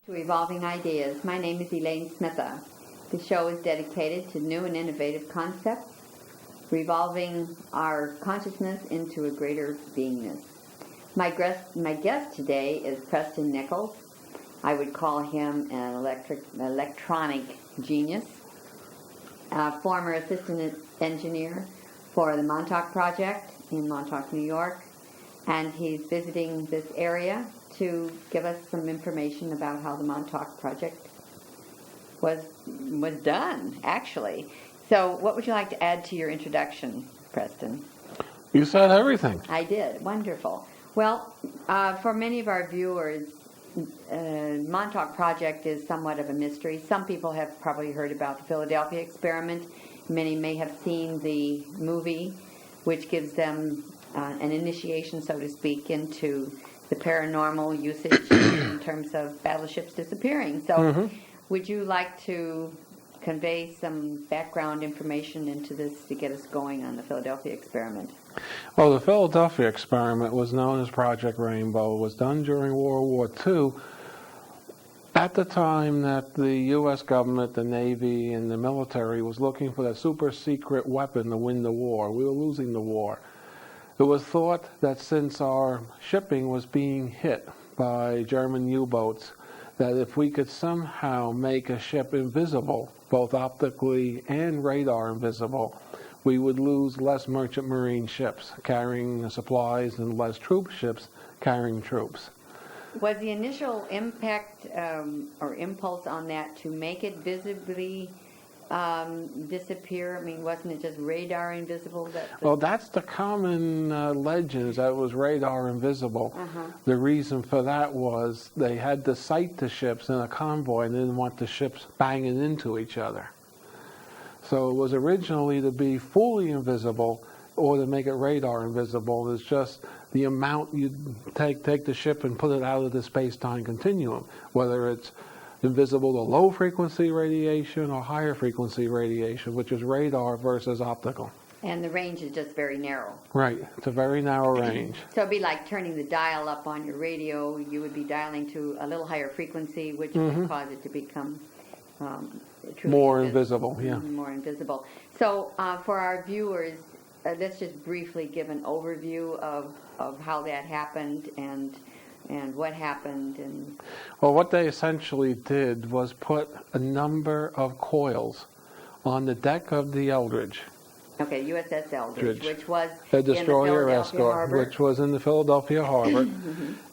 To Evolving Ideas. My name is Elaine Smitha. The show is dedicated to new and innovative concepts, revolving our consciousness into a greater beingness. My guest today is Preston Nichols. I would call him an electronic genius, a former assistant engineer for the Montauk Project in Montauk, New York, and he's visiting this area to give us some information about how the Montauk Project was done, actually. So what would you like to add to your introduction, Preston? You said everything. I did. Wonderful. Well, for many of our viewers, Montauk Project is somewhat of a mystery. Some people have probably heard about the Philadelphia experiment. Many may have seen the movie, which gives them an initiation, so to speak, into the paranormal usage in terms of battleships disappearing. So would you like to convey some background information into this to get us going on the Philadelphia experiment? Well, the Philadelphia experiment was known as Project Rainbow. It was done during World War II at the time that the U.S. government, the Navy, and the military was looking for that super secret weapon to win the war. We were losing the war. It was thought that since our shipping was being hit by German U-boats, that if we could somehow make a ship invisible, both optically and radar invisible, we would lose less merchant marine ships carrying supplies and less troop ships carrying troops. Was the initial impact or impulse on that to make it visibly disappear? I mean, wasn't it just radar invisible? Well, that's the common legend, that it was radar invisible. The reason for that was they had to sight the ships in a convoy and didn't want the ships banging into each other. So it was originally to be fully invisible or to make it radar invisible. It's just the amount you take the ship and put it out of the space-time continuum, whether it's invisible to low-frequency radiation or higher-frequency radiation, which is radar versus optical. And the range is just very narrow. Right. It's a very narrow range. So it'd be like turning the dial up on your radio. You would be dialing to a little higher frequency, which would cause it to become more invisible. Yeah. More invisible. So for our viewers, let's just briefly give an overview of how that happened and what happened. And well, what they essentially did was put a number of coils on the deck of the Eldridge. Okay, USS Eldridge, which was a destroyer escort, harbor. Which was in the Philadelphia harbor,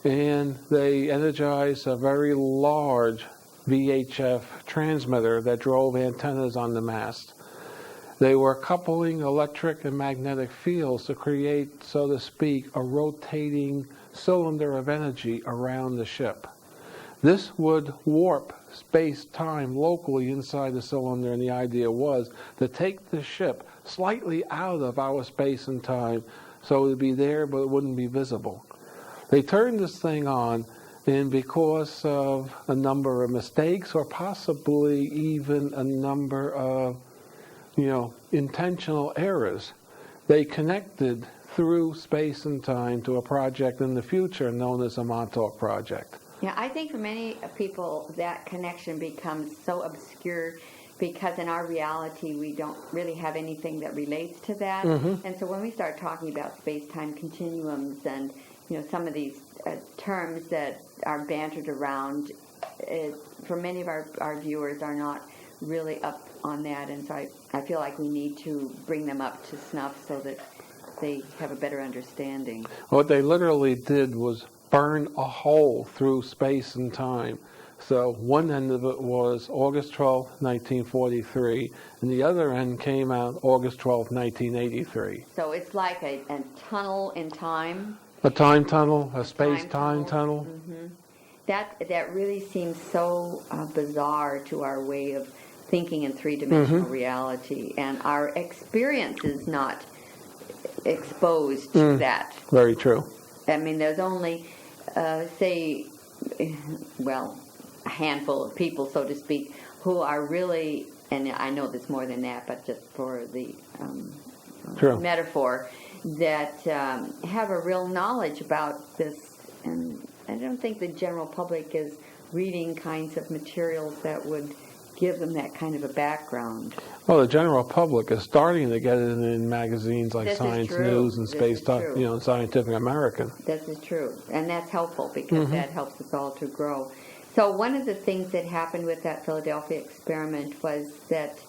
and they energized a very large VHF transmitter that drove antennas on the mast. They were coupling electric and magnetic fields to create, so to speak, a rotating cylinder of energy around the ship. This would warp space-time locally inside the cylinder, and the idea was to take the ship slightly out of our space and time so it would be there but it wouldn't be visible. They turned this thing on, and because of a number of mistakes or possibly even a number of intentional errors, they connected through space and time to a project in the future known as the Montauk Project. Yeah, I think for many people that connection becomes so obscure because in our reality we don't really have anything that relates to that. And so when we start talking about space-time continuums and some of these terms that are bantered around, for many of our viewers are not really up on that, and so I feel like we need to bring them up to snuff so that they have a better understanding. What they literally did was burn a hole through space and time. So one end of it was August 12, 1943, and the other end came out August 12, 1983. So it's like a tunnel in time. A time tunnel, a space-time tunnel. That really seems so bizarre to our way of thinking in three-dimensional reality, and our experience is not exposed to that. Very true. I mean, there's only, say, well, a handful of people, so to speak, who are really, and I know there's more than that, but just for the metaphor, that have a real knowledge about this. And I don't think the general public is reading kinds of materials that would give them that kind of a background. Well, the general public is starting to get it in magazines like This is Science true. News and This Space is Time, true. you know, Scientific American. This is true, and that's helpful because that helps us all to grow. So one of the things that happened with that Philadelphia experiment was that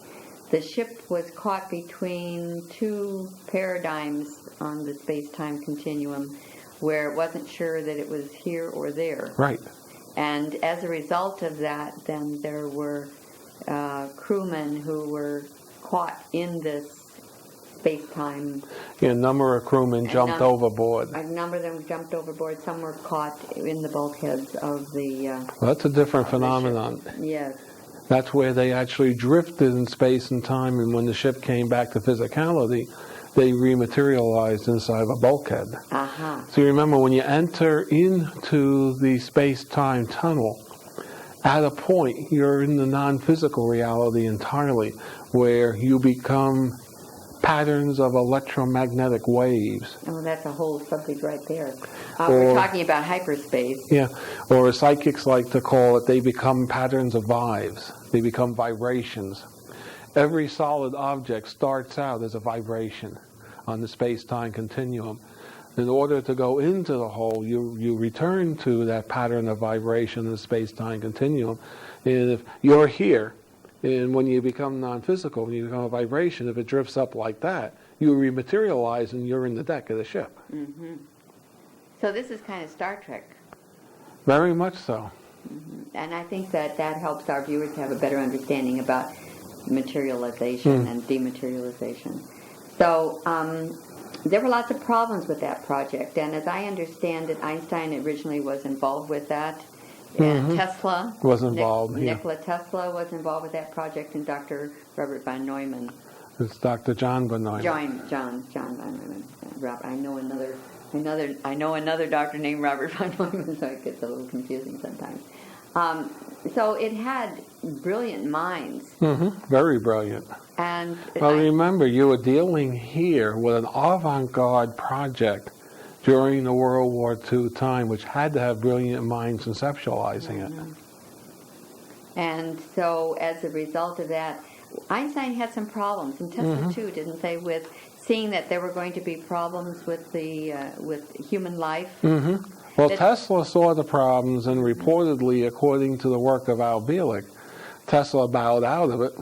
the ship was caught between two paradigms on the space-time continuum where it wasn't sure that it was here or there. Right. And as a result of that, then there were crewmen who were caught in this space-time. Yeah, a number of crewmen jumped overboard. A number of them jumped overboard. Some were caught in the bulkheads of the... Well, that's a different phenomenon. Yes. That's where they actually drifted in space and time, and when the ship came back to physicality, they rematerialized inside of a bulkhead. Uh-huh. So you remember, when you enter into the space-time tunnel, at a point, you're in the non-physical reality entirely, where you become patterns of electromagnetic waves. Oh, that's a whole subject right there. Or- we're talking about hyperspace. Yeah, or as psychics like to call it, they become patterns of vibes. They become vibrations. Every solid object starts out as a vibration on the space-time continuum. In order to go into the whole, you return to that pattern of vibration in the space-time continuum. And if you're here, and when you become non-physical, when you become a vibration, if it drifts up like that, you rematerialize and you're in the deck of the ship. Mm-hmm. So this is kind of Star Trek. Very much so. Mm-hmm. And I think that helps our viewers to have a better understanding about materialization and dematerialization. So there were lots of problems with that project, and as I understand it, Einstein originally was involved with that, and Tesla was involved. Nikola Tesla was involved with that project, and Dr. Robert von Neumann. It's Dr. John von Neumann. John von Neumann. I know another doctor named Robert von Neumann, so it gets a little confusing sometimes. So it had brilliant minds. Very brilliant. And well, remember, you were dealing here with an avant-garde project during the World War II time, which had to have brilliant minds conceptualizing it. And so as a result of that, Einstein had some problems, and Tesla too, didn't they, with seeing that there were going to be problems with the with human life. Well, Tesla saw the problems, and reportedly, according to the work of Al Bielek, Tesla bowed out of it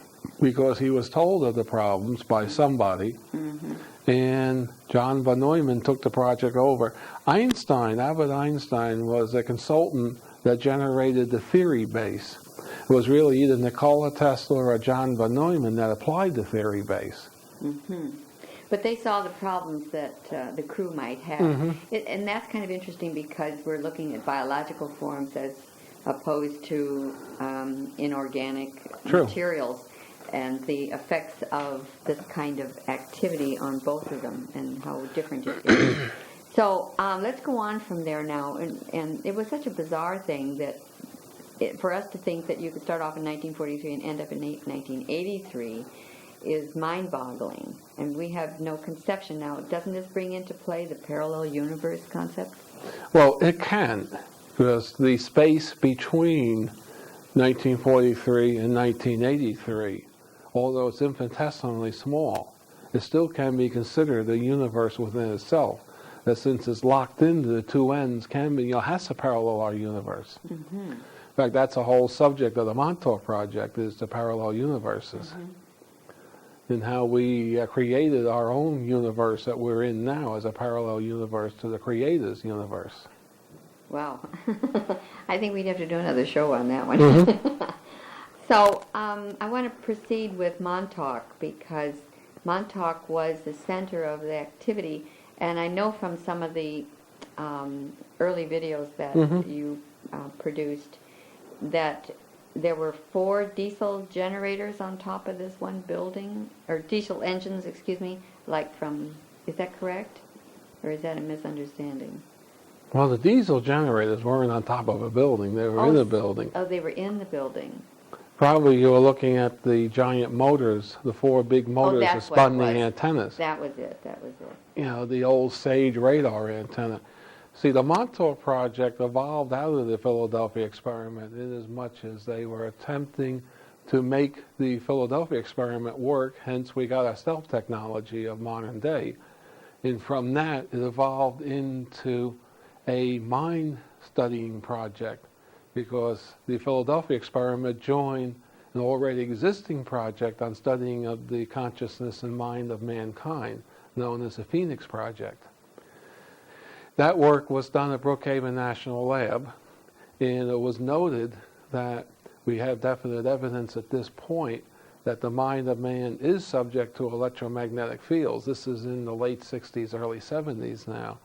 because he was told of the problems by somebody, and John von Neumann took the project over. Albert Einstein, was a consultant that generated the theory base. It was really either Nikola Tesla or John von Neumann that applied the theory base. But they saw the problems that the crew might have. And that's kind of interesting because we're looking at biological forms as opposed to inorganic materials, and the effects of this kind of activity on both of them and how different it is. So let's go on from there now. And it was such a bizarre thing that for us to think that you could start off in 1943 and end up in 1983 is mind-boggling, and we have no conception now. Doesn't this bring into play the parallel universe concept? Well, it can, because the space between 1943 and 1983, although it's infinitesimally small, it still can be considered a universe within itself, that since it's locked into the two ends, has to parallel our universe. In fact, that's a whole subject of the Montauk Project, is the parallel universes. And how we created our own universe that we're in now as a parallel universe to the Creator's universe. Wow. I think we'd have to do another show on that one. So I want to proceed with Montauk, because Montauk was the center of the activity, and I know from some of the early videos that you produced that there were 4 diesel generators on top of this one building, or diesel engines, excuse me, is that correct? Or is that a misunderstanding? Well, the diesel generators weren't on top of a building, they were in a building. Oh, they were in the building. Probably you were looking at the giant motors, the 4 big motors that spun the antennas. That was it. You know, the old Sage radar antenna. See, the Montauk Project evolved out of the Philadelphia experiment in as much as they were attempting to make the Philadelphia experiment work, hence we got our stealth technology of modern day. And from that, it evolved into a mind studying project, because the Philadelphia experiment joined an already existing project on studying of the consciousness and mind of mankind, known as the Phoenix Project. That work was done at Brookhaven National Lab, and it was noted that we have definite evidence at this point that the mind of man is subject to electromagnetic fields. This is in the late 60s, early 70s now.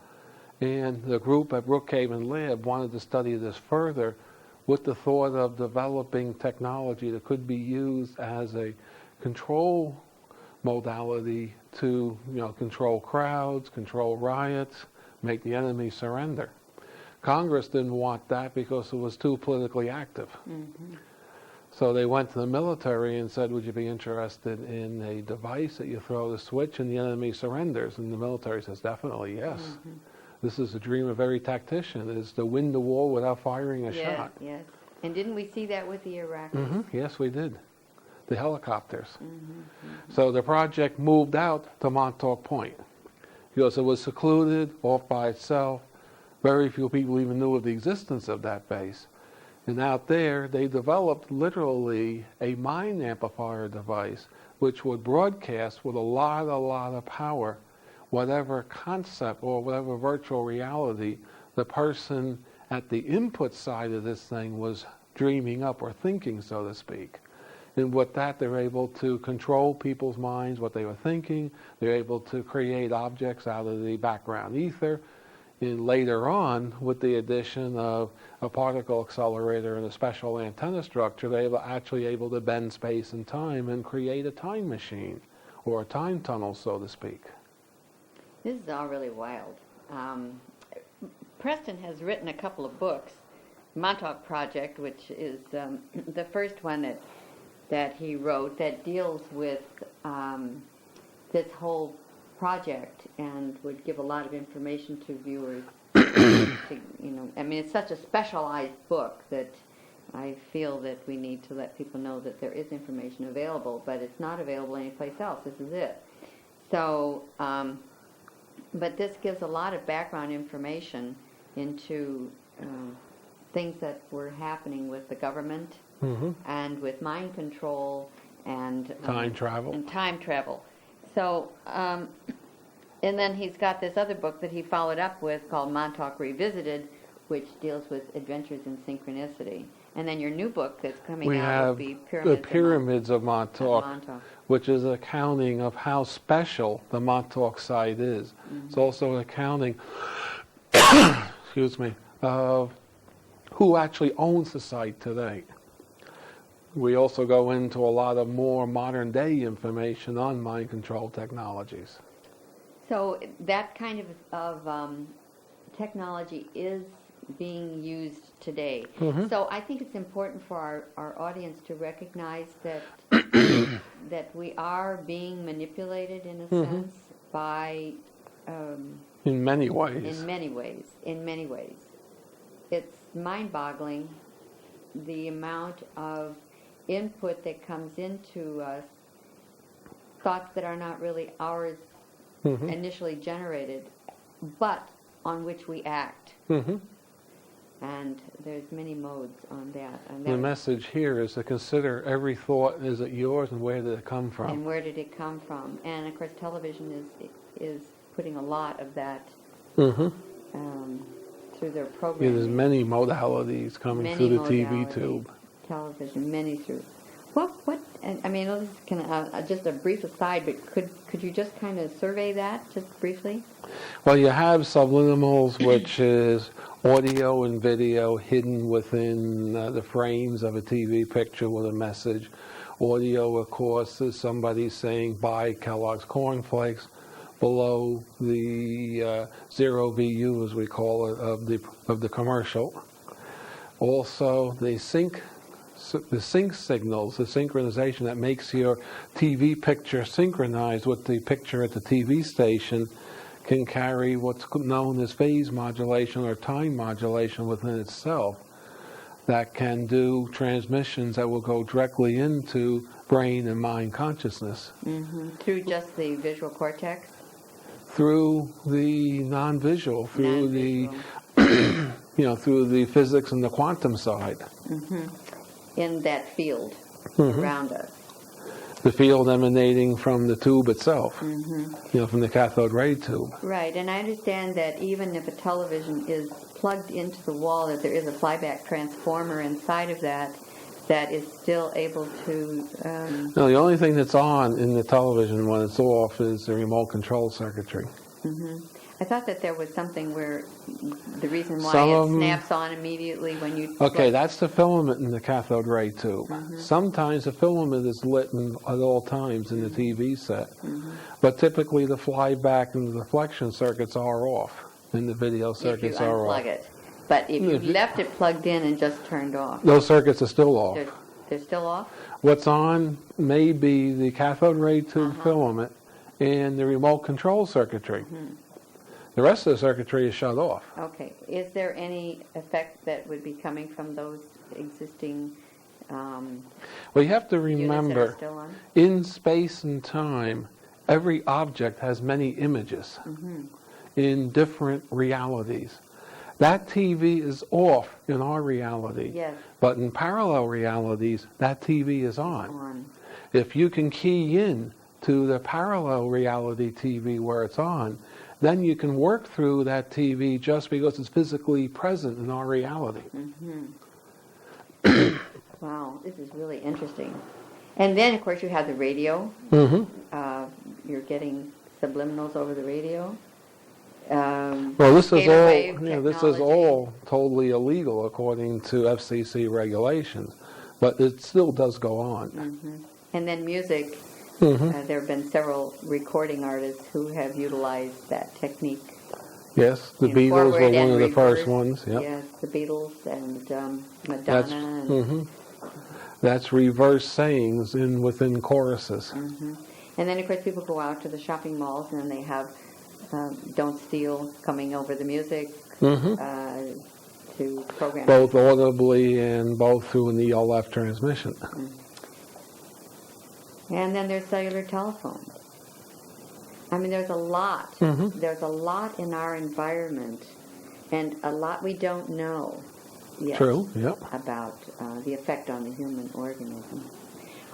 And the group at Brookhaven Lab wanted to study this further with the thought of developing technology that could be used as a control modality to, control crowds, control riots, make the enemy surrender. Congress didn't want that because it was too politically active. Mm-hmm. So they went to the military and said, would you be interested in a device that you throw the switch and the enemy surrenders? And the military says, definitely, yes. Mm-hmm. This is the dream of every tactician, is to win the war without firing a shot. Yes. And didn't we see that with the Iraqis? Mm-hmm. Yes, we did. The helicopters. Mm-hmm. Mm-hmm. So the project moved out to Montauk Point because it was secluded, off by itself. Very few people even knew of the existence of that base. And out there, they developed literally a mind amplifier device which would broadcast with a lot of power whatever concept or whatever virtual reality the person at the input side of this thing was dreaming up or thinking, so to speak. And with that, they're able to control people's minds, what they were thinking. They're able to create objects out of the background ether. And later on, with the addition of a particle accelerator and a special antenna structure, they were actually able to bend space and time and create a time machine, or a time tunnel, so to speak. This is all really wild. Preston has written a couple of books. Montauk Project, which is the first one that he wrote, that deals with this whole project and would give a lot of information to viewers. It's such a specialized book that I feel that we need to let people know that there is information available, but it's not available anyplace else. This is it. So, but this gives a lot of background information into things that were happening with the government, mm-hmm. and with mind control and time travel. And time travel. So, and then he's got this other book that he followed up with called Montauk Revisited, which deals with adventures in synchronicity. And then your new book that's coming out will be The Pyramids of Montauk, which is an accounting of how special the Montauk site is. Mm-hmm. It's also an accounting, excuse me, of who actually owns the site today. We also go into a lot of more modern day information on mind control technologies. So that kind of technology is being used today. Mm-hmm. So I think it's important for our audience to recognize that that we are being manipulated in a mm-hmm. sense by in many ways. In many ways. It's mind-boggling the amount of input that comes into us, thoughts that are not really ours, mm-hmm. initially generated, but on which we act. Mm-hmm. And there's many modes on that. And the message here is to consider every thought, is it yours, and where did it come from? And where did it come from? And of course, television is putting a lot of that mm-hmm. Through their programming. Yeah, there's many modalities coming through the TV tube. Television, many through. What? And, this is kind of just a brief aside, but could you just kind of survey that just briefly? Well, you have subliminals, which is audio and video hidden within the frames of a TV picture with a message. Audio, of course, is somebody saying, buy Kellogg's cornflakes, below the zero VU, as we call it, of the commercial. Also, the sync signals, the synchronization that makes your TV picture synchronized with the picture at the TV station, can carry what's known as phase modulation or time modulation within itself that can do transmissions that will go directly into brain and mind consciousness. Through just the visual cortex? Through the non-visual, through Non-visual. through the physics and the quantum side. In that field around us. The field emanating from the tube itself, from the cathode ray tube. Right, and I understand that even if a television is plugged into the wall, that there is a flyback transformer inside of that is still able to... No, the only thing that's on in the television when it's off is the remote control circuitry. I thought that there was something where the reason why Some it snaps on immediately when you... Okay, that's the filament in the cathode ray tube. Sometimes the filament is lit at all times in the TV set, but typically the flyback and the deflection circuits are off, and the video circuits are off. If you unplug it. But if you left it plugged in and just turned off... Those circuits are still off. They're still off? What's on may be the cathode ray tube filament and the remote control circuitry. The rest of the circuitry is shut off. Okay. Is there any effect that would be coming from those existing Well, you have to remember, units that are still on? in space and time, every object has many images in different realities. That TV is off in our reality, Yes. but in parallel realities, that TV is on. If you can key in to the parallel reality TV where it's on, then you can work through that TV just because it's physically present in our reality. Wow, this is really interesting. And then, of course, you have the radio. You're getting subliminals over the radio. Well, this is Scalar wave this is technology. all totally illegal according to FCC regulations, but it still does go on. And then music. There have been several recording artists who have utilized that technique. Yes, the in Beatles were forward one and of the first reverse. ones. Yep. Yes, the Beatles and Madonna. That's reverse sayings within choruses. And then, of course, people go out to the shopping malls and they have Don't Steal coming over the music to program. Both audibly and both through an ELF transmission. And then there's cellular telephones. I mean, there's a lot. There's a lot in our environment, and a lot we don't know yet True, yep. about the effect on the human organism.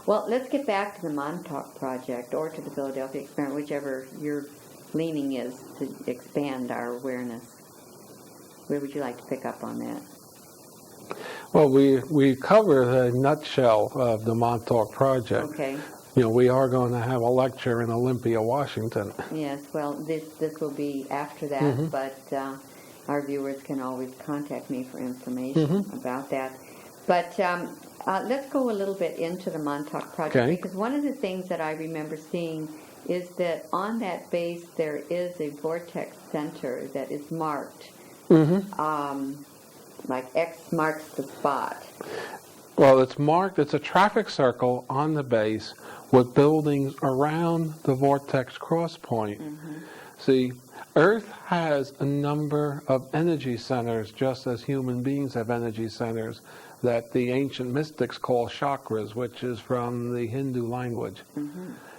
Well, let's get back to the Montauk Project or to the Philadelphia Experiment, whichever your leaning is to expand our awareness. Where would you like to pick up on that? Well, we cover the nutshell of the Montauk Project. Okay. We are going to have a lecture in Olympia, Washington. Yes, well, this will be after that, but our viewers can always contact me for information about that. But let's go a little bit into the Montauk Project, because one of the things that I remember seeing is that on that base there is a vortex center that is marked, like X marks the spot. Well, it's marked, it's a traffic circle on the base with buildings around the vortex cross point. See, Earth has a number of energy centers, just as human beings have energy centers, that the ancient mystics call chakras, which is from the Hindu language.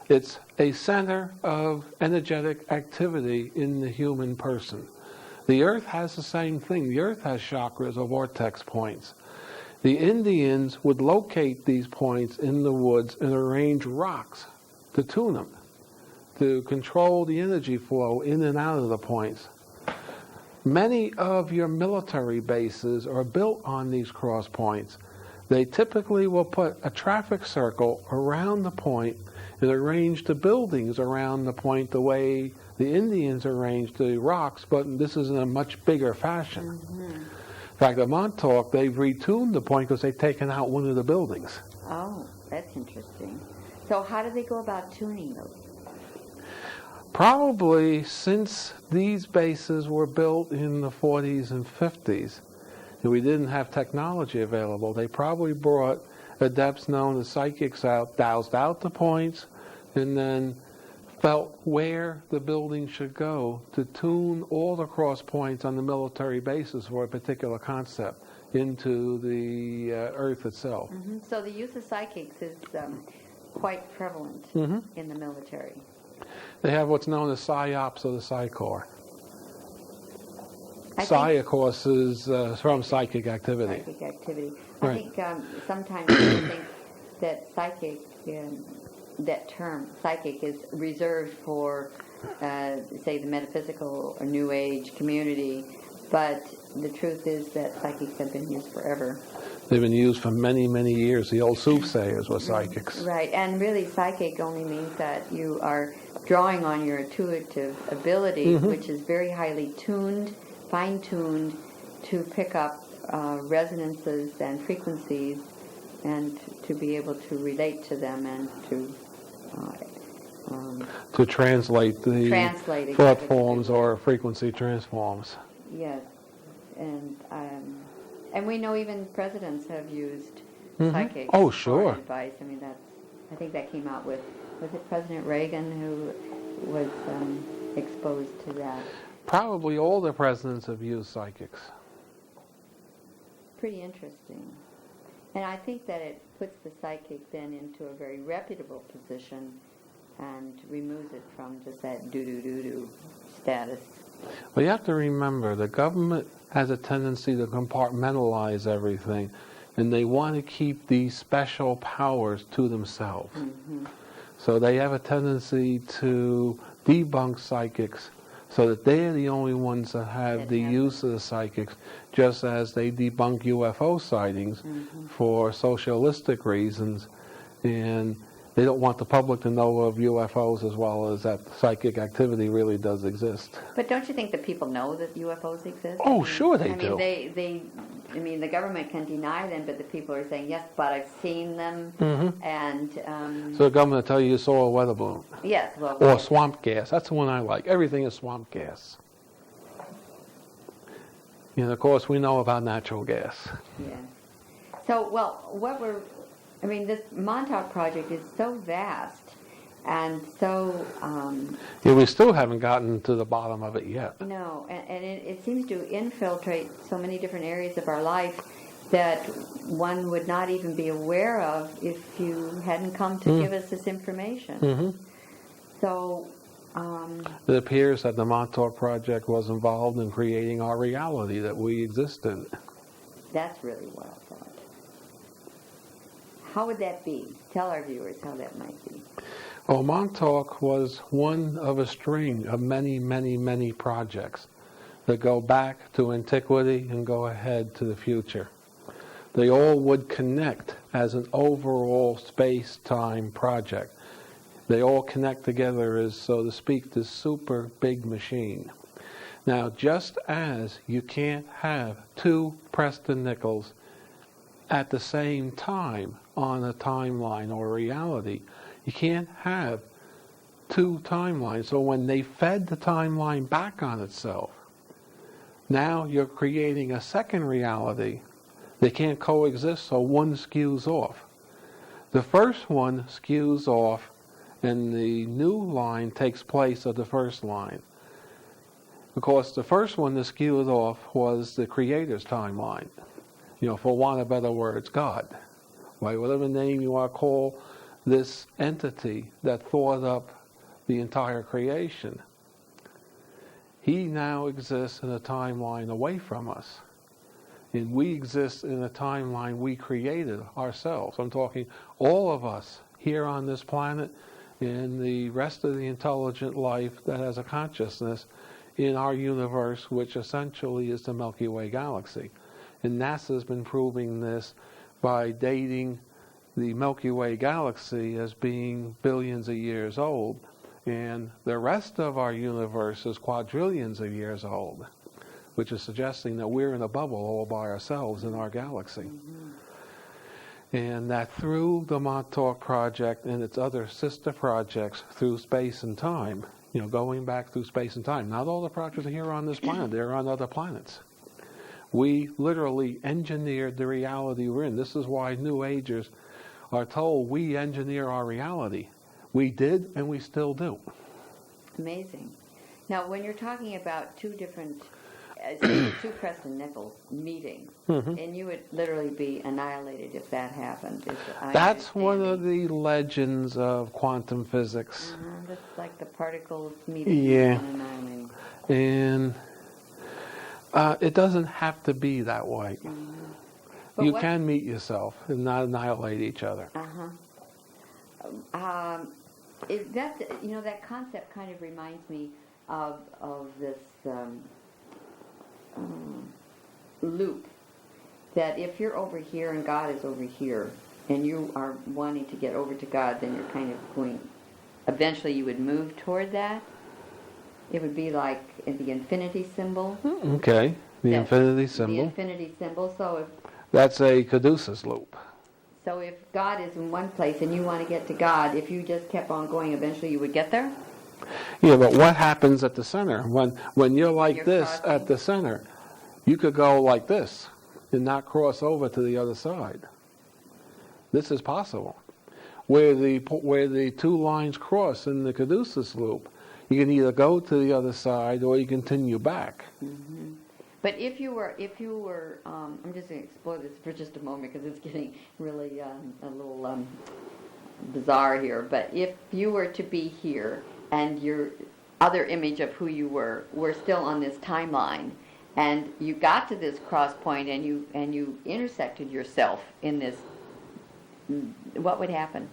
It's a center of energetic activity in the human person. The Earth has the same thing. The Earth has chakras or vortex points. The Indians would locate these points in the woods and arrange rocks to tune them, to control the energy flow in and out of the points. Many of your military bases are built on these cross points. They typically will put a traffic circle around the point and arrange the buildings around the point the way the Indians arranged the rocks, but this is in a much bigger fashion. In fact, at Montauk, they've retuned the point because they've taken out one of the buildings. Oh, that's interesting. So how do they go about tuning those? Probably since these bases were built in the 40s and 50s, and we didn't have technology available, they probably brought adepts known as psychics out, dowsed out the points, and then felt where the building should go to tune all the cross points on the military bases for a particular concept into the Earth itself. So the use of psychics is quite prevalent in the military. They have what's known as PSYOPs or the PSYCOR. I Psi, think- of course, is from psychic activity. Psychic activity. Right. I think sometimes people think that psychic, that term psychic, is reserved for, say, the metaphysical or New Age community, but the truth is that psychics have been used forever. They've been used for many, many years. The old soothsayers were psychics. Right, and really psychic only means that you are drawing on your intuitive ability, which is very highly tuned, fine-tuned, to pick up resonances and frequencies and to be able to relate to them and to translate the translate thought exactly. forms or frequency transforms. Yes, and we know even presidents have used psychics Oh, sure. for advice. I mean, I think that came out with, was it President Reagan who was exposed to that? Probably all the presidents have used psychics. Pretty interesting. And I think that it puts the psychic then into a very reputable position and removes it from just that do-do-do-do status. Well, you have to remember, the government has a tendency to compartmentalize everything, and they want to keep these special powers to themselves. So they have a tendency to debunk psychics so that they're the only ones that have the use of the psychics, just as they debunk UFO sightings for socialistic reasons, and they don't want the public to know of UFOs as well as that psychic activity really does exist. But don't you think that people know that UFOs exist? Oh, sure they do. I mean, the government can deny them, but the people are saying, yes, but I've seen them. And So the government will tell you saw a weather balloon. yes, well, Or swamp gas. That's the one I like. Everything is swamp gas. And of course, we know about natural gas. yeah. So, well, this Montauk project is so vast and so, Yeah, we still haven't gotten to the bottom of it yet. no, and it seems to infiltrate so many different areas of our life that one would not even be aware of if you hadn't come to give us this information. So, It appears that the Montauk Project was involved in creating our reality that we exist in. that's really what I thought. How would that be? Tell our viewers how that might be. Well, Montauk was one of a string of many, many, many projects that go back to antiquity and go ahead to the future. They all would connect as an overall space-time project. They all connect together as, so to speak, this super big machine. Now, just as you can't have two Preston Nichols at the same time on a timeline or reality, you can't have two timelines. So when they fed the timeline back on itself, now you're creating a second reality. They can't coexist, so one skews off. The first one skews off, and the new line takes place of the first line. Because the first one that skewed off was the Creator's timeline. For want of better words, God. By whatever name you want to call this entity that thought up the entire creation. He now exists in a timeline away from us. And we exist in a timeline we created ourselves. I'm talking all of us here on this planet and the rest of the intelligent life that has a consciousness in our universe, which essentially is the Milky Way galaxy. And NASA's been proving this by dating the Milky Way galaxy as being billions of years old. And the rest of our universe is quadrillions of years old, which is suggesting that we're in a bubble all by ourselves in our galaxy. And that through the Montauk Project and its other sister projects through space and time, going back through space and time, not all the projects are here on this planet, they're on other planets. We literally engineered the reality we're in. This is why New Agers are told we engineer our reality. We did, and we still do. Amazing. Now, when you're talking about two different, two Preston Nichols meeting, and you would literally be annihilated if that happened. That's one of the legends of quantum physics. That's like the particles meeting Yeah. and annihilating. And it doesn't have to be that way. You can meet yourself and not annihilate each other. That concept kind of reminds me of this loop. That if you're over here and God is over here, and you are wanting to get over to God, then you're kind of going. Eventually, you would move toward that. It would be like in the infinity symbol. Okay, the infinity symbol. The infinity symbol. That's a caduceus loop. So if God is in one place and you want to get to God, if you just kept on going, eventually you would get there? Yeah, but what happens at the center? When you're like this at the center, you could go like this and not cross over to the other side. This is possible. Where the two lines cross in the caduceus loop, you can either go to the other side or you continue back. But if you were, I'm just going to explore this for just a moment because it's getting really a little bizarre here. But if you were to be here and your other image of who you were still on this timeline, and you got to this cross point and you intersected yourself in this, what would happen?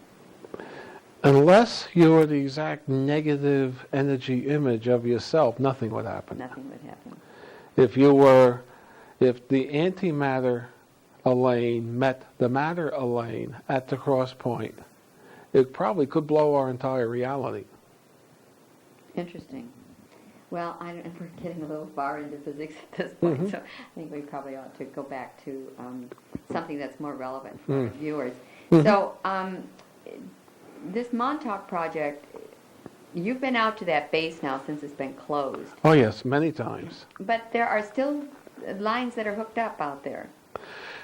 Unless you were the exact negative energy image of yourself, nothing would happen. Nothing would happen. If the antimatter Elaine met the matter Elaine at the cross point, it probably could blow our entire reality. Interesting. Well, we're getting a little far into physics at this point, so I think we probably ought to go back to something that's more relevant for our viewers. So, this Montauk project, you've been out to that base now since it's been closed. Oh yes, many times. But there are still lines that are hooked up out there.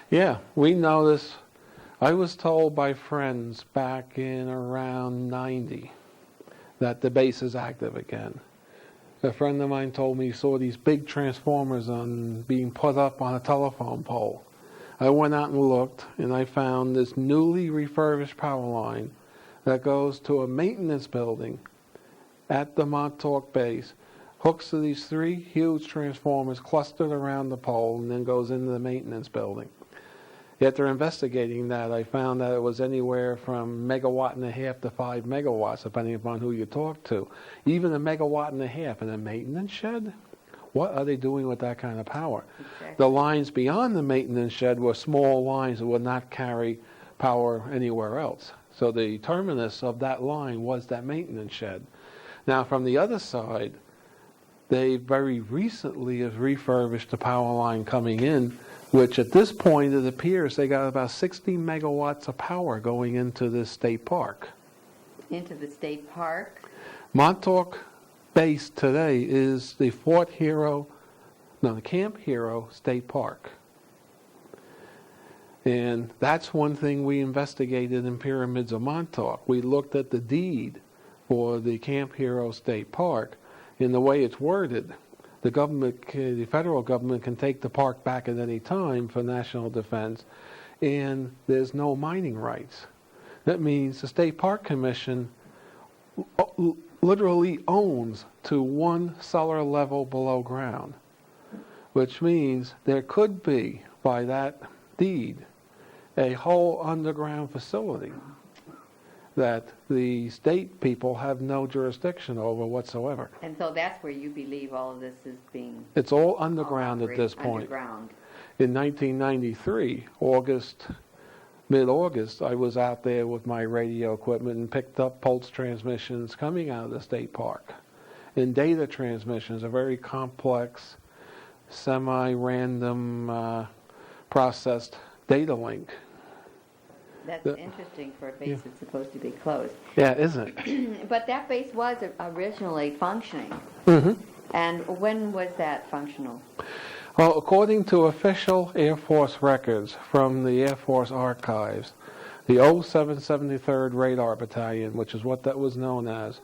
Yeah, we notice. I was told by friends back in around 90 that the base is active again. A friend of mine told me he saw these big transformers being put up on a telephone pole. I went out and looked, and I found this newly refurbished power line that goes to a maintenance building at the Montauk base, hooks to these three huge transformers clustered around the pole, and then goes into the maintenance building. After investigating that, I found that it was anywhere from 1.5 megawatts to 5 megawatts, depending upon who you talk to. Even 1.5 megawatts in a maintenance shed? What are they doing with that kind of power? Exactly. The lines beyond the maintenance shed were small lines that would not carry power anywhere else. So the terminus of that line was that maintenance shed. Now, from the other side, they very recently have refurbished the power line coming in, which at this point it appears they got about 60 megawatts of power going into this state park. Into the state park? Montauk base today is the the Camp Hero State Park. And that's one thing we investigated in Pyramids of Montauk. We looked at the deed for the Camp Hero State Park. In the way it's worded, the federal government can take the park back at any time for national defense, and there's no mining rights. That means the State Park Commission literally owns to one cellar level below ground, which means there could be, by that deed, a whole underground facility that the state people have no jurisdiction over whatsoever. And so that's where you believe all of this is being... It's all underground at this point. Underground. In 1993, mid-August, I was out there with my radio equipment and picked up pulse transmissions coming out of the state park. And data transmissions, a very complex, semi-random processed data link. That's interesting for a base that's supposed to be closed. Yeah, isn't it? But that base was originally functioning. And when was that functional? Well, according to official Air Force records from the Air Force archives, the 0773rd Radar Battalion, which is what that was known as,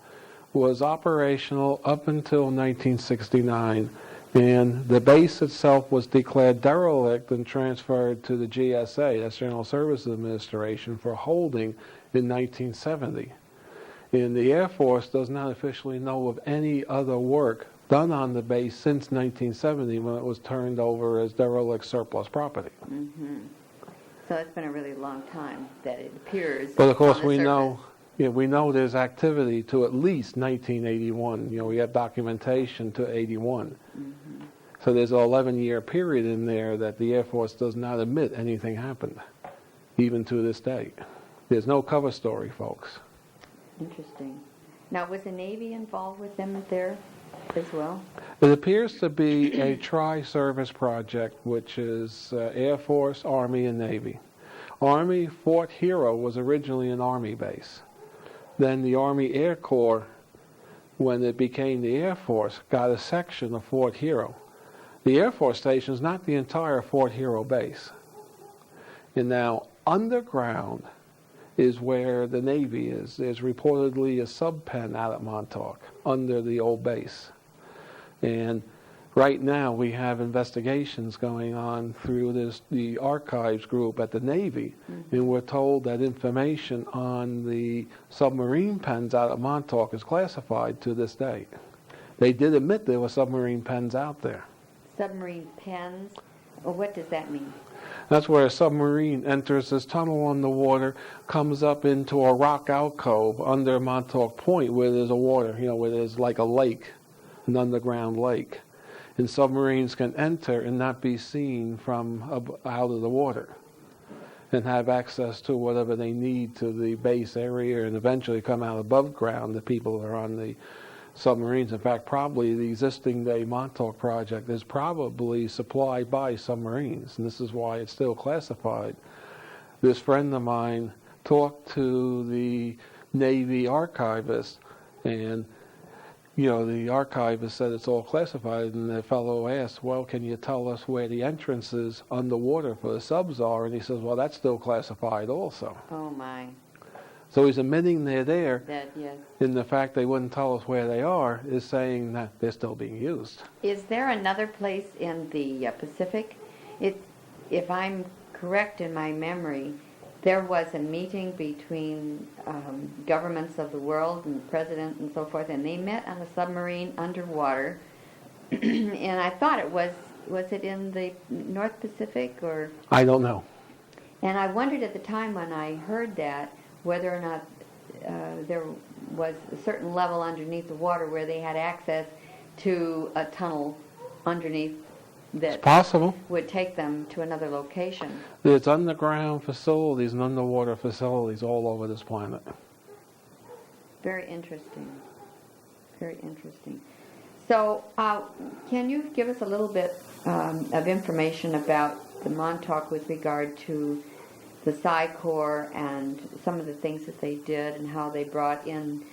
was operational up until 1969, and the base itself was declared derelict and transferred to the GSA, that's General Services Administration, for holding in 1970. And the Air Force does not officially know of any other work done on the base since 1970, when it was turned over as derelict surplus property. Mm-hmm. So it's been a really long time that it appears. But of course on the we surface. know, we know there's activity to at least 1981. We have documentation to 81. Mm-hmm. So there's an 11-year period in there that the Air Force does not admit anything happened, even to this day. There's no cover story, folks. Interesting. Now, was the Navy involved with them there as well? It appears to be a tri-service project, which is Air Force, Army, and Navy. Army, Fort Hero was originally an Army base. Then the Army Air Corps, when it became the Air Force, got a section of Fort Hero. The Air Force Station is not the entire Fort Hero base. And now, underground is where the Navy is. There's reportedly a sub-pen out at Montauk, under the old base. And right now we have investigations going on through the archives group at the Navy, and we're told that information on the submarine pens out at Montauk is classified to this day. They did admit there were submarine pens out there. Submarine pens? Well, what does that mean? That's where a submarine enters this tunnel underwater, comes up into a rock alcove under Montauk Point where there's a water, where there's like a lake, an underground lake. And submarines can enter and not be seen from out of the water and have access to whatever they need to the base area and eventually come out above ground, the people that are on the submarines. In fact, probably the existing day Montauk project is probably supplied by submarines, and this is why it's still classified. This friend of mine talked to the Navy archivist, and the archivist said it's all classified, and the fellow asked, well, can you tell us where the entrances underwater for the subs are? And he says, well, that's still classified also. Oh, my. So he's admitting they're there, That, yes. and the fact they wouldn't tell us where they are is saying that they're still being used. Is there another place in the Pacific? If I'm correct in my memory, there was a meeting between governments of the world and the president and so forth, and they met on a submarine underwater. And I thought it was it in the North Pacific or? I don't know. And I wondered at the time when I heard that whether or not there was a certain level underneath the water where they had access to a tunnel underneath that It's possible. would take them to another location. There's underground facilities and underwater facilities all over this planet. Very interesting. Very interesting. So, can you give us a little bit of information about the Montauk with regard to the Psi Corps and some of the things that they did and how they brought in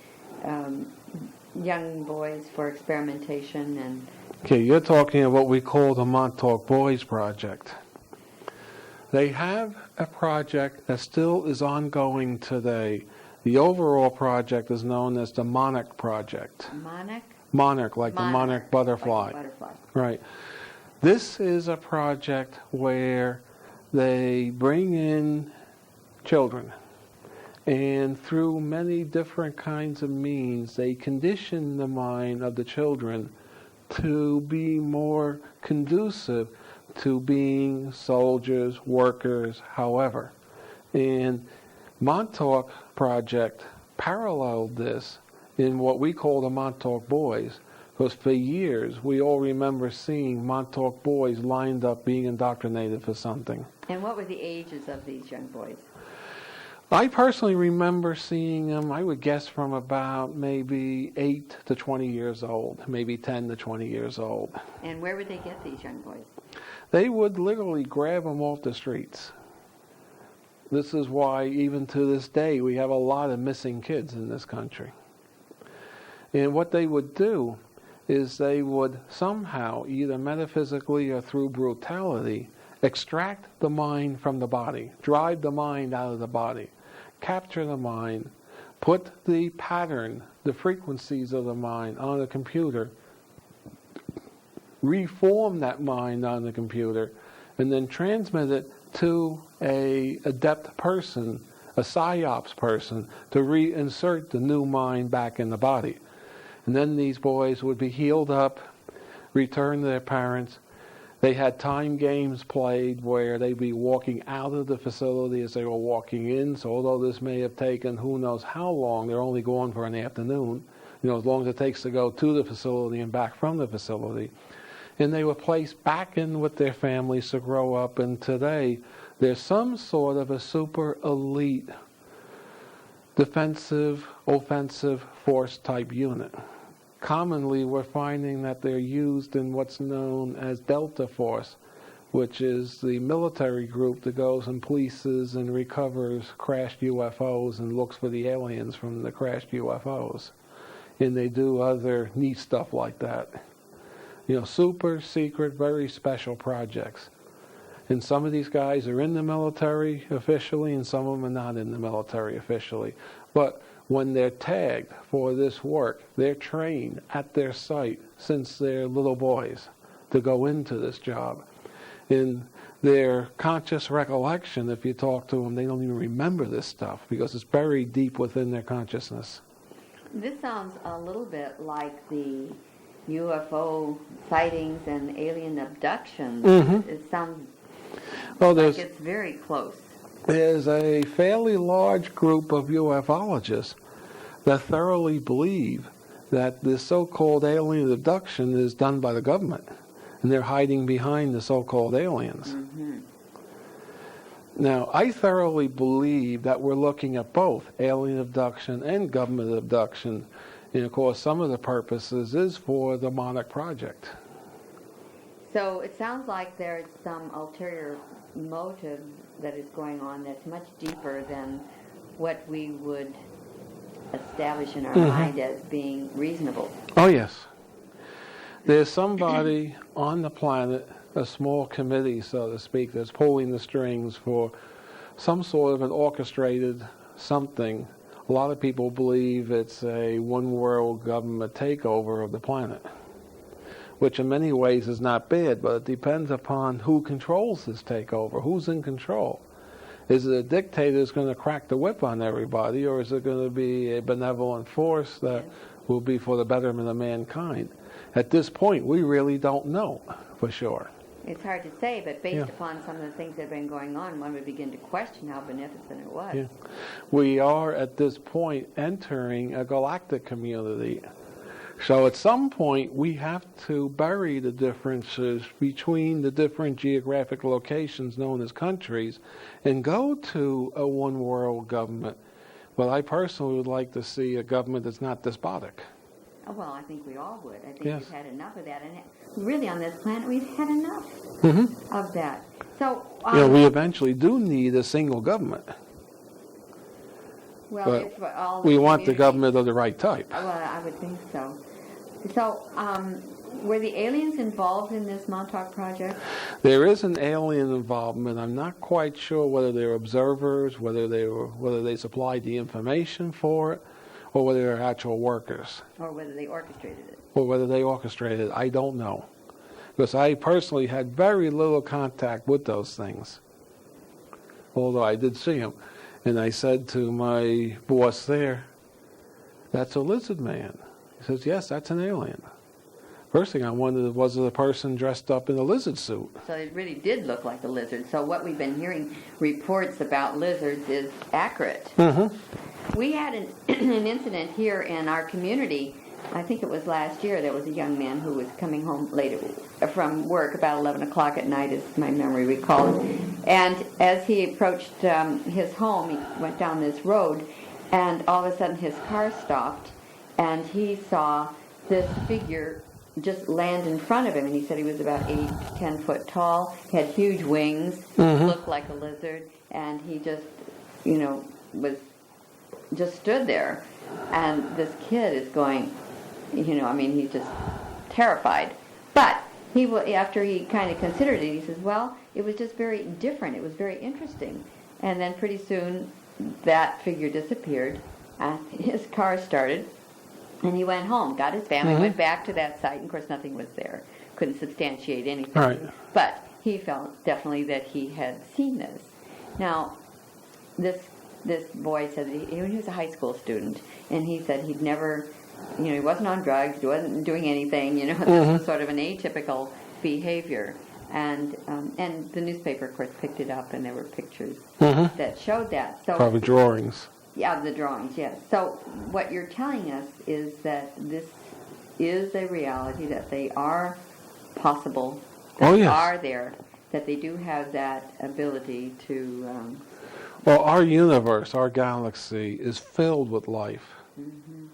young boys for experimentation and... Okay, you're talking of what we call the Montauk Boys Project. They have a project that still is ongoing today. The overall project is known as the Monarch Project. Monarch? Monarch, like the monarch butterfly. Like a butterfly. Right. This is a project where they bring in children, and through many different kinds of means, they condition the mind of the children to be more conducive to being soldiers, workers, however. And Montauk Project paralleled this in what we call the Montauk Boys, because for years we all remember seeing Montauk boys lined up being indoctrinated for something. And what were the ages of these young boys? I personally remember seeing them, I would guess, from about maybe 8 to 20 years old, maybe 10 to 20 years old. And where would they get these young boys? They would literally grab them off the streets. This is why, even to this day, we have a lot of missing kids in this country. And what they would do is they would somehow, either metaphysically or through brutality, extract the mind from the body, drive the mind out of the body, capture the mind, put the pattern, the frequencies of the mind on a computer, reform that mind on the computer, and then transmit it to a adept person, a psyops person, to reinsert the new mind back in the body. And then these boys would be healed up, return to their parents. They had time games played where they'd be walking out of the facility as they were walking in. So although this may have taken who knows how long, they're only gone for an afternoon, as long as it takes to go to the facility and back from the facility. And they were placed back in with their families to grow up. And today, there's some sort of a super elite defensive, offensive force type unit. Commonly, we're finding that they're used in what's known as Delta Force, which is the military group that goes and polices and recovers crashed UFOs and looks for the aliens from the crashed UFOs. And they do other neat stuff like that. Super secret, very special projects. And some of these guys are in the military officially, and some of them are not in the military officially. But when they're tagged for this work, they're trained at their site since they're little boys to go into this job. In their conscious recollection, if you talk to them, they don't even remember this stuff because it's buried deep within their consciousness. This sounds a little bit like the UFO sightings and alien abductions. Mm-hmm. It sounds like it's very close. There's a fairly large group of ufologists that thoroughly believe that this so-called alien abduction is done by the government, and they're hiding behind the so-called aliens. Mm-hmm. Now, I thoroughly believe that we're looking at both alien abduction and government abduction. And, of course, some of the purposes is for the Montauk Project. So it sounds like there's some ulterior motive that is going on that's much deeper than what we would establish in our mind as being reasonable. Oh, yes. There's somebody on the planet, a small committee, so to speak, that's pulling the strings for some sort of an orchestrated something. A lot of people believe it's a one-world government takeover of the planet, which in many ways is not bad, but it depends upon who controls this takeover, who's in control. Is it a dictator who's going to crack the whip on everybody, or is it going to be a benevolent force that will be for the betterment of mankind? At this point, we really don't know for sure. It's hard to say, but based upon some of the things that have been going on, one would begin to question how beneficent it was. Yeah. We are, at this point, entering a galactic community. So at some point, we have to bury the differences between the different geographic locations known as countries and go to a one-world government. But I personally would like to see a government that's not despotic. Oh, well, I think we all would. I think Yes. we've had enough of that. And really, on this planet, we've had enough of that. So, we eventually do need a single government. well, but if all we want the communities- government of the right type. Well, I would think so. So, were the aliens involved in this Montauk Project? There is an alien involvement. I'm not quite sure whether they're observers, whether they supplied the information for it, or whether they're actual workers. Or whether they orchestrated it? Or whether they orchestrated it, I don't know. Because I personally had very little contact with those things. Although I did see them. And I said to my boss there, "That's a lizard man." He says, "Yes, that's an alien." First thing I wondered, was it a person dressed up in a lizard suit? So it really did look like a lizard. So what we've been hearing reports about lizards is accurate. We had an incident here in our community. I think it was last year. There was a young man who was coming home late from work about 11 o'clock at night, as my memory recalls. And as he approached his home, he went down this road, and all of a sudden his car stopped, and he saw this figure just land in front of him. And he said he was about 8 to 10 foot tall, had huge wings, looked like a lizard, and he just, was just stood there. And this kid is going, he's just terrified. But after he kind of considered it, he says, well, it was just very different. It was very interesting. And then pretty soon that figure disappeared, his car started, and he went home, got his family, Mm-hmm. went back to that site, and of course nothing was there. Couldn't substantiate anything. Right. But he felt definitely that he had seen this. Now, this boy said that he was a high school student, and he said he'd never, he wasn't on drugs, he wasn't doing anything, this was sort of an atypical behavior. And the newspaper, of course, picked it up, and there were pictures that showed that. So Probably drawings. yeah, the drawings, yes. So what you're telling us is that this is a reality, that they are possible, that they are there, that they do have that ability to... Well, our universe, our galaxy, is filled with life. Mm-hmm.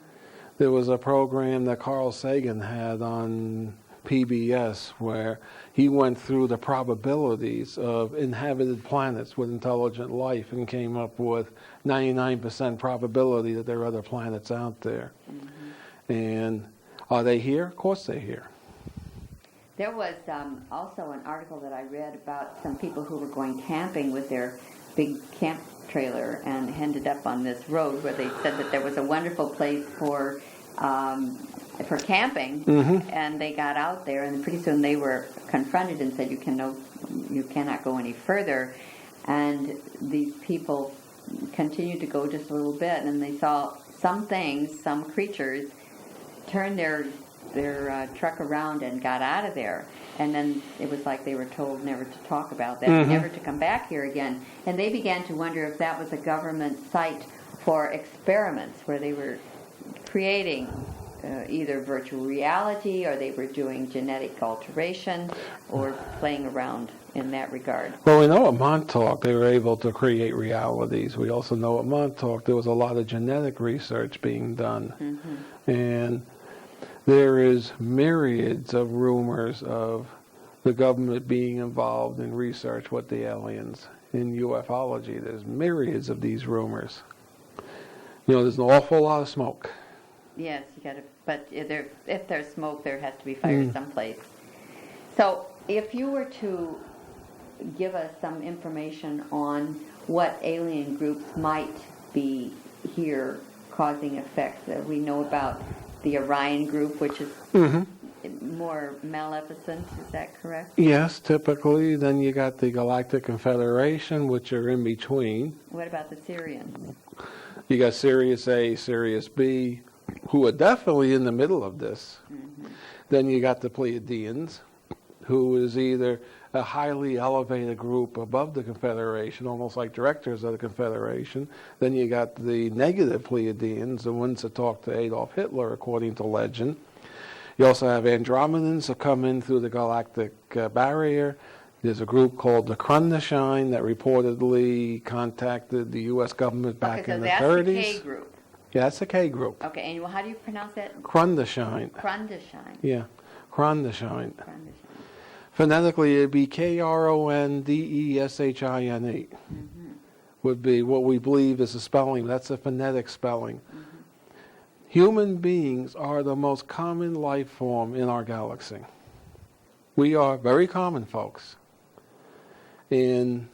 There was a program that Carl Sagan had on PBS where he went through the probabilities of inhabited planets with intelligent life and came up with 99% probability that there are other planets out there. Mm-hmm. And are they here? Of course they're here. There was also an article that I read about some people who were going camping with their big camp trailer and ended up on this road where they said that there was a wonderful place for camping, and they got out there, and pretty soon they were confronted and said, you cannot go any further. And these people continued to go just a little bit, and they saw some things, some creatures, turn their truck around and got out of there. And then it was like they were told never to talk about that, never to come back here again. And they began to wonder if that was a government site for experiments where they were creating either virtual reality, or they were doing genetic alteration, or playing around in that regard. Well, we know at Montauk they were able to create realities. We also know at Montauk there was a lot of genetic research being done. And there is myriads of rumors of the government being involved in research with the aliens in ufology. There's myriads of these rumors. There's an awful lot of smoke. Yes, you got to. But if there's smoke, there has to be fire someplace. So, if you were to give us some information on what alien groups might be here causing effects, we know about the Orion group, which is more maleficent. Is that correct? Yes, typically. Then you got the Galactic Confederation, which are in between. What about the Syrians? You got Sirius A, Sirius B, who are definitely in the middle of this. Then you got the Pleiadians, who is either a highly elevated group above the Confederation, almost like directors of the Confederation. Then you got the negative Pleiadians, the ones that talk to Adolf Hitler, according to legend. You also have Andromedans that come in through the galactic barrier. There's a group called the Krundashine that reportedly contacted the U.S. government back in the 30s. Okay, so that's the K group. Yeah, that's the K group. Okay, and how do you pronounce that? Krundashine. Krundashine. Yeah, Krundashine. Krundashine. Phonetically, it'd be Krondeshine. Would be what we believe is the spelling. That's a phonetic spelling. Human beings are the most common life form in our galaxy. We are very common, folks. And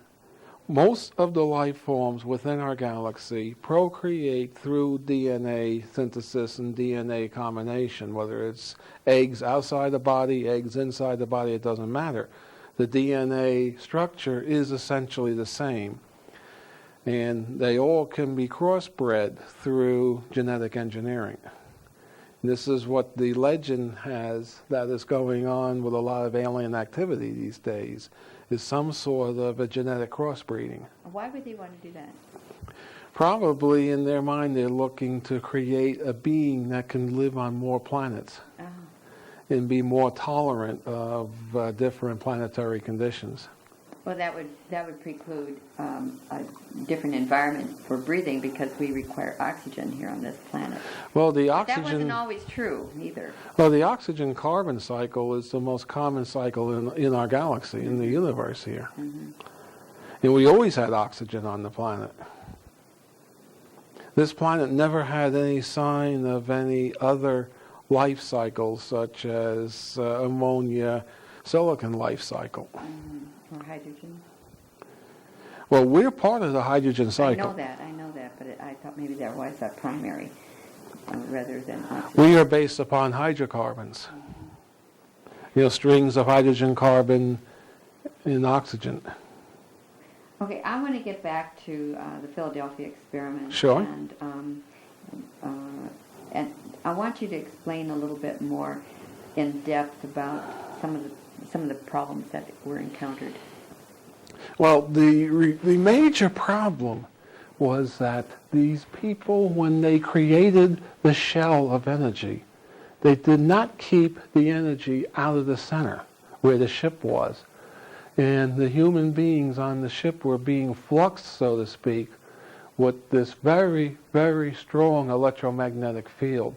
most of the life forms within our galaxy procreate through DNA synthesis and DNA combination, whether it's eggs outside the body, eggs inside the body, it doesn't matter. The DNA structure is essentially the same. And they all can be crossbred through genetic engineering. This is what the legend has that is going on with a lot of alien activity these days, is some sort of a genetic crossbreeding. Why would they want to do that? Probably in their mind they're looking to create a being that can live on more planets and be more tolerant of different planetary conditions. Well, that would preclude a different environment for breathing, because we require oxygen here on this planet. Well, the But oxygen. that wasn't always true either. Well, the oxygen-carbon cycle is the most common cycle in our galaxy, in the universe here. And we always had oxygen on the planet. This planet never had any sign of any other life cycles, such as ammonia, silicon life cycle. Or hydrogen. Well, we're part of the hydrogen cycle. I know that, but I thought maybe there was a primary rather than oxygen. We are based upon hydrocarbons. Strings of hydrogen, carbon, and oxygen. Okay, I want to get back to the Philadelphia experiment. Sure. And I want you to explain a little bit more in depth about some of the problems that were encountered. Well, the major problem was that these people, when they created the shell of energy, they did not keep the energy out of the center where the ship was. And the human beings on the ship were being fluxed, so to speak, with this very, very strong electromagnetic field.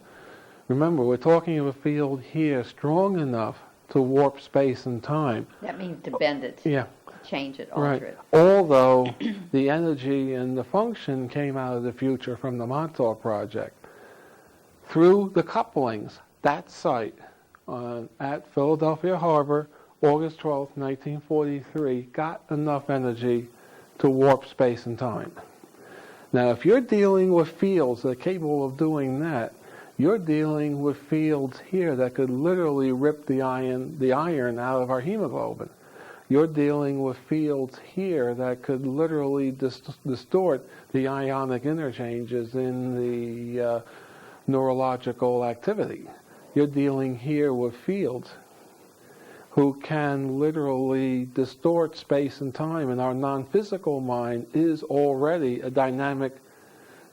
Remember, we're talking of a field here strong enough to warp space and time. That means to bend it, Yeah. change it, alter it. Although the energy and the function came out of the future from the Montauk Project. Through the couplings, that site at Philadelphia Harbor, August 12, 1943, got enough energy to warp space and time. Now, if you're dealing with fields that are capable of doing that, you're dealing with fields here that could literally rip the iron out of our hemoglobin. You're dealing with fields here that could literally distort the ionic interchanges in the neurological activity. You're dealing here with fields who can literally distort space and time, and our non-physical mind is already a dynamic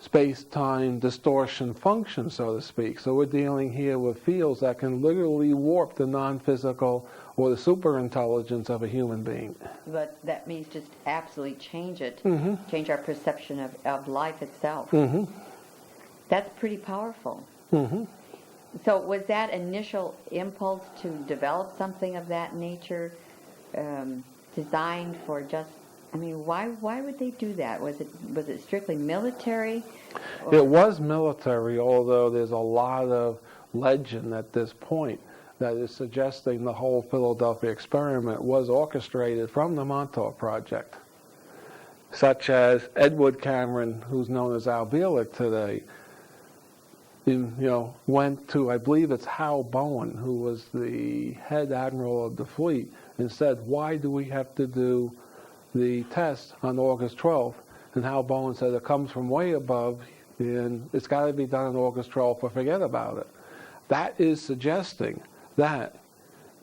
space-time distortion function, so to speak. So we're dealing here with fields that can literally warp the non-physical or the superintelligence of a human being. But that means just absolutely change it, Mm-hmm. change our perception of life itself. Mm-hmm. That's pretty powerful. Mm-hmm. So was that initial impulse to develop something of that nature designed for just, I mean, why would they do that? Was it strictly military? Or? It was military, although there's a lot of legend at this point that is suggesting the whole Philadelphia experiment was orchestrated from the Montauk Project, such as Edward Cameron, who's known as Al Bielek today, went to, I believe it's Hal Bowen, who was the head admiral of the fleet, and said, why do we have to do the test on August 12th? And Hal Bowen said, it comes from way above, and it's got to be done on August 12th or forget about it. That is suggesting that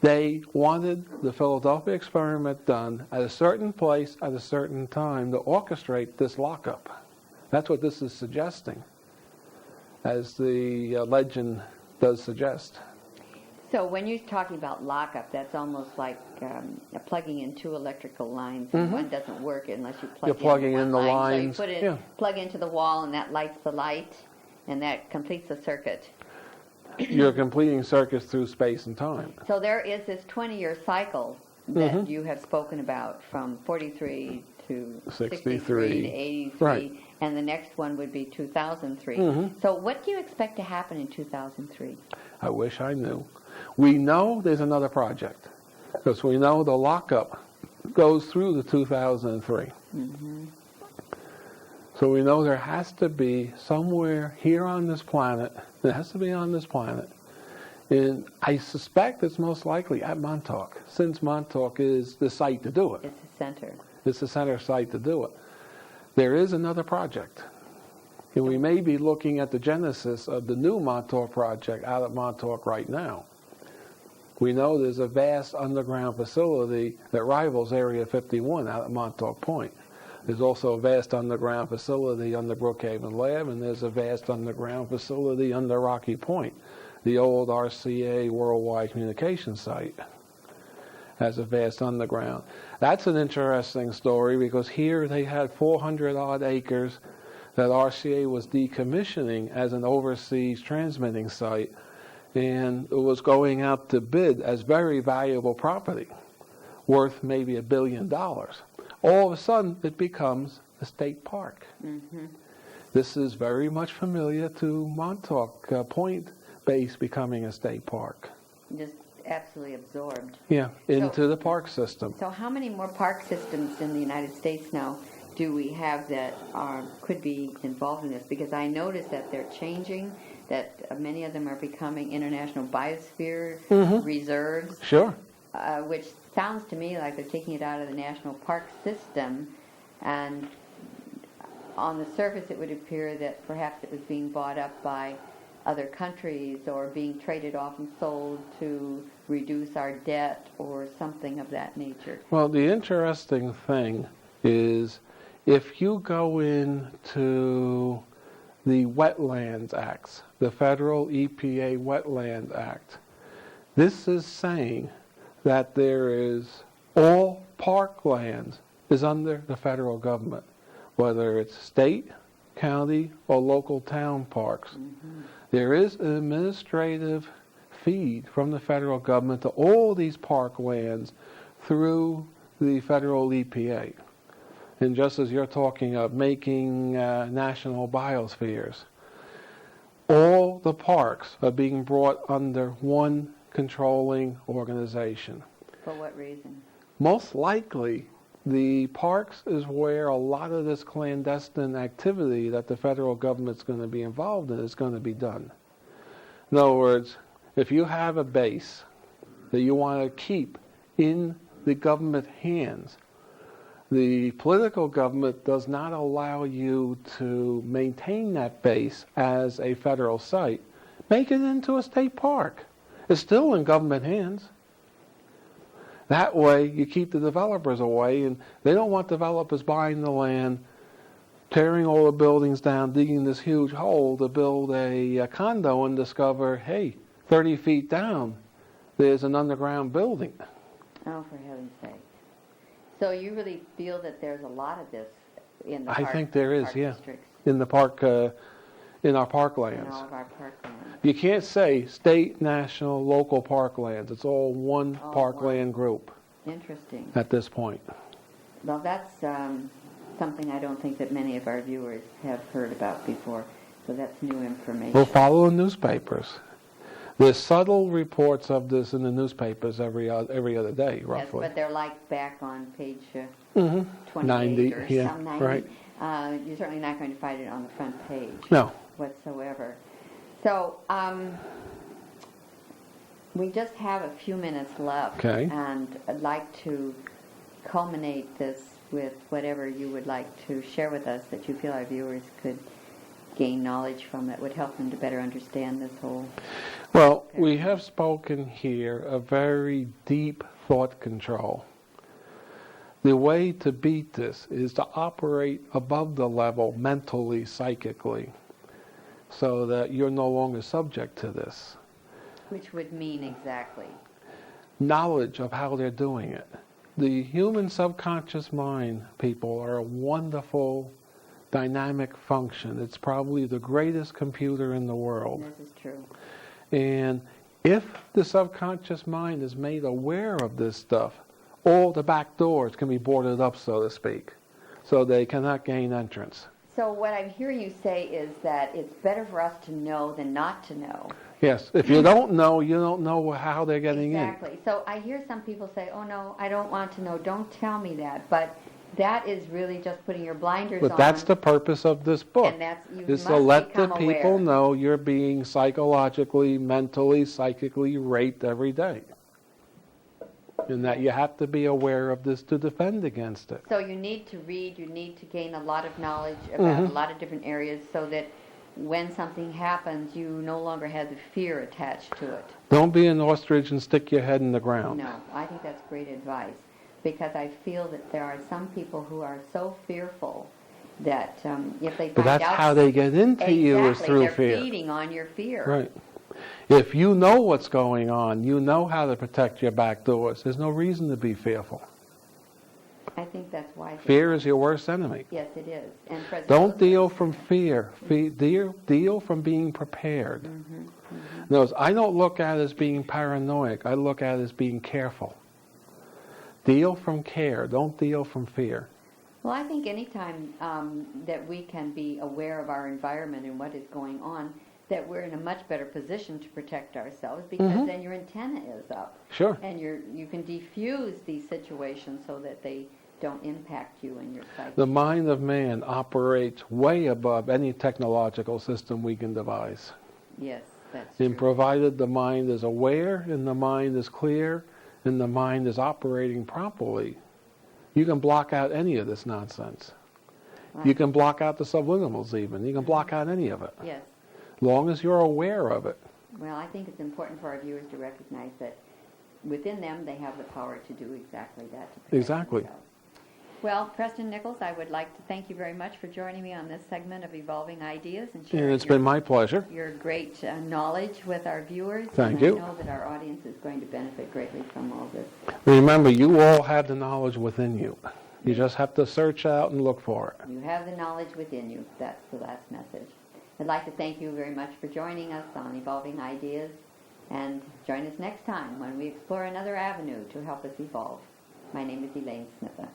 they wanted the Philadelphia experiment done at a certain place at a certain time to orchestrate this lockup. That's what this is suggesting, as the legend does suggest. So when you're talking about lockup, that's almost like plugging in two electrical lines. And one doesn't work unless you plug You're plugging in the line. lines. So you plug into the wall, and that lights the light, and that completes the circuit. You're completing circuits through space and time. So there is this 20-year cycle that you have spoken about, from 43 to 63 to 83, Right. and the next one would be 2003. So what do you expect to happen in 2003? I wish I knew. We know there's another project, because we know the lockup goes through the 2003. So we know there has to be somewhere here on this planet, it has to be on this planet, and I suspect it's most likely at Montauk, since Montauk is the site to do it. It's the center. It's the center site to do it. There is another project, and we may be looking at the genesis of the new Montauk project out at Montauk right now. We know there's a vast underground facility that rivals Area 51 out at Montauk Point. There's also a vast underground facility under Brookhaven Lab, and there's a vast underground facility under Rocky Point. The old RCA Worldwide Communications Site has a vast underground. That's an interesting story, because here they had 400-odd acres that RCA was decommissioning as an overseas transmitting site, and it was going out to bid as very valuable property, worth maybe $1 billion. All of a sudden, it becomes a state park. This is very much familiar to Montauk Point Base becoming a state park. Just absolutely absorbed. Yeah, into the park system. So how many more park systems in the United States now do do we have that could be involved in this? Because I notice that they're changing, that many of them are becoming international biosphere reserves. Sure. Which sounds to me like they're taking it out of the national park system, and on the surface it would appear that perhaps it was being bought up by other countries or being traded off and sold to reduce our debt or something of that nature. Well, the interesting thing is if you go into the Wetlands Acts, the federal EPA Wetland Act, this is saying that there is all parklands is under the federal government, whether it's state, county, or local town parks. There is an administrative feed from the federal government to all these parklands through the federal EPA. And just as you're talking of making national biospheres, all the parks are being brought under one controlling organization. For what reason? Most likely, the parks is where a lot of this clandestine activity that the federal government's going to be involved in is going to be done. In other words, if you have a base that you want to keep in the government hands, the political government does not allow you to maintain that base as a federal site. Make it into a state park. It's still in government hands. That way, you keep the developers away, and they don't want developers buying the land, tearing all the buildings down, digging this huge hole to build a condo and discover, hey, 30 feet down, there's an underground building. Oh, for heaven's sake. So you really feel that there's a lot of this in the I think there is, yeah, districts? in the park, in our parklands. In all of our parklands. You can't say state, national, local parklands. It's all one parkland group Interesting. at this point. Well, that's something I don't think that many of our viewers have heard about before, so that's new information. We'll follow the newspapers. There's subtle reports of this in the newspapers every other day, roughly. Yes, but they're like back on page 90, 28 or yeah, some 90. right. You're certainly not going to find it on the front page. No. Whatsoever. So we just have a few minutes left, Okay. and I'd like to culminate this with whatever you would like to share with us that you feel our viewers could gain knowledge from that would help them to better understand this whole. Well, we have spoken here of very deep thought control. The way to beat this is to operate above the level mentally, psychically, so that you're no longer subject to this. Which would mean exactly? Knowledge of how they're doing it. The human subconscious mind, people, are a wonderful dynamic function. It's probably the greatest computer in the world. This is true. And if the subconscious mind is made aware of this stuff, all the back doors can be boarded up, so to speak, so they cannot gain entrance. So what I'm hearing you say is that it's better for us to know than not to know. Yes, if you don't know how they're getting Exactly. So I hear some people say, oh no, I don't want to know, don't tell me that. But that is really just putting your blinders in. on. But that's the purpose of this book, And that's, you is must to let the become people aware. know you're being psychologically, mentally, psychically raped every day. And that you have to be aware of this to defend against it. So you need to read, you need to gain a lot of knowledge about a lot of different areas so that when something happens, you no longer have the fear attached to it. Don't be an ostrich and stick your head in the ground. No, I think that's great advice, because I feel that there are some people who are so fearful that if they find out... But that's how they get into you, is through they're fear. feeding on your fear. Right. If you know what's going on, you know how to protect your back doors. There's no reason to be fearful. I think that's wise. Fear is your worst enemy. Yes, it is. And President Don't deal from fear. Deal from being prepared. Notice, I don't look at it as being paranoid. I look at it as being careful. Deal from care. Don't deal from fear. Well, I think anytime that we can be aware of our environment and what is going on, that we're in a much better position to protect ourselves, because then your antenna is up. Sure. And you can diffuse these situations so that they don't impact you and your psyche. The mind of man operates way above any technological system we can devise. Yes, that's true. And provided the mind is aware and the mind is clear and the mind is operating properly, you can block out any of this nonsense. Right. You can block out the subliminals even. You can block out any of it. Yes. Long as you're aware of it. Well, I think it's important for our viewers to recognize that within them they have the power to do exactly that. To protect Exactly. themselves. Well, Preston Nichols, I would like to thank you very much for joining me on this segment of Evolving Ideas and sharing And it's been my pleasure. your great knowledge with our viewers. Thank and you. I know that our audience is going to benefit greatly from all this. Remember, you all have the knowledge within you. You just have to search out and look for it. You have the knowledge within you. That's the last message. I'd like to thank you very much for joining us on Evolving Ideas, and join us next time when we explore another avenue to help us evolve. My name is Elaine Smitha.